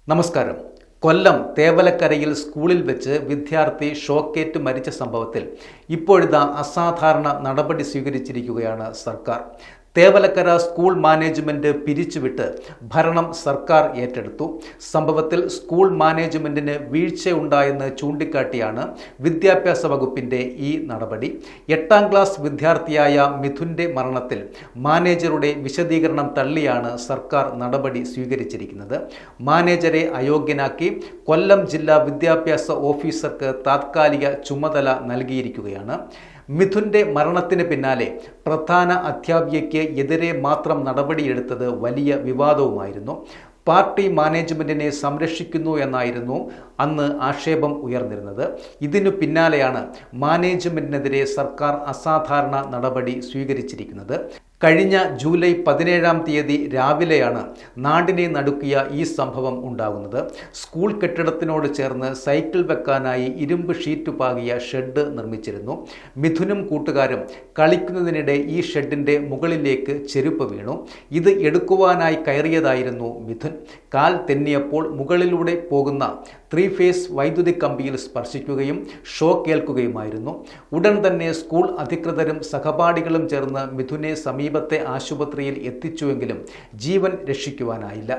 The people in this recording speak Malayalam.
നമസ്കാരം. കൊല്ലം തേവലക്കരയിൽ സ്കൂളിൽ വെച്ച് വിദ്യാർത്ഥി ഷോക്കേറ്റ് മരിച്ച സംഭവത്തിൽ ഇപ്പോഴിതാ അസാധാരണ നടപടി സ്വീകരിച്ചിരിക്കുകയാണ് സർക്കാർ. തേവലക്കര സ്കൂൾ മാനേജ്മെൻറ്റ് പിരിച്ചുവിട്ട് ഭരണം സർക്കാർ ഏറ്റെടുത്തു. സംഭവത്തിൽ സ്കൂൾ മാനേജ്മെൻറ്റിന് വീഴ്ചയുണ്ടായെന്ന് ചൂണ്ടിക്കാട്ടിയാണ് വിദ്യാഭ്യാസ വകുപ്പിൻ്റെ ഈ നടപടി. 8ാം ക്ലാസ് വിദ്യാർത്ഥിയായ മിഥുൻ്റെ മരണത്തിൽ മാനേജറുടെ വിശദീകരണം തള്ളിയാണ് സർക്കാർ നടപടി സ്വീകരിച്ചിരിക്കുന്നത്. മാനേജരെ അയോഗ്യനാക്കി കൊല്ലം ജില്ലാ വിദ്യാഭ്യാസ ഓഫീസർക്ക് താത്കാലിക ചുമതല നൽകിയിരിക്കുകയാണ്. മിഥുൻ്റെ മരണത്തിന് പിന്നാലെ പ്രധാന അധ്യാപികയ്ക്ക് എതിരെ മാത്രം നടപടിയെടുത്തത് വലിയ വിവാദവുമായിരുന്നു. പാർട്ടി മാനേജ്മെൻറ്റിനെ സംരക്ഷിക്കുന്നു എന്നായിരുന്നു അന്ന് ആക്ഷേപം ഉയർന്നിരുന്നത്. ഇതിനു പിന്നാലെയാണ് മാനേജ്മെൻറ്റിനെതിരെ സർക്കാർ അസാധാരണ നടപടി സ്വീകരിച്ചിരിക്കുന്നത്. കഴിഞ്ഞ ജൂലൈ 17-ാം തീയതി രാവിലെയാണ് നാടിനെ നടുക്കിയ ഈ സംഭവം ഉണ്ടാകുന്നത്. സ്കൂൾ കെട്ടിടത്തിനോട് ചേർന്ന് സൈക്കിൾ വെക്കാനായി ഇരുമ്പ് ഷീറ്റ് പാകിയ ഷെഡ് നിർമ്മിച്ചിരുന്നു. മിഥുനും കൂട്ടുകാരും കളിക്കുന്നതിനിടെ ഈ ഷെഡിൻ്റെ മുകളിലേക്ക് ചെരുപ്പ് വീണു. ഇത് എടുക്കുവാനായി കയറിയതായിരുന്നു മിഥുൻ. കാൽ തെന്നിയപ്പോൾ മുകളിലൂടെ പോകുന്ന 3 ഫേസ് വൈദ്യുതി കമ്പിയിൽ സ്പർശിക്കുകയും ഷോക്ക് ഏൽക്കുകയുമായിരുന്നു. ഉടൻ തന്നെ സ്കൂൾ അധികൃതരും സഹപാഠികളും ചേർന്ന് മിഥുനെ സമീപത്തെ ആശുപത്രിയിൽ എത്തിച്ചുവെങ്കിലും ജീവൻ രക്ഷിക്കുവാനായില്ല.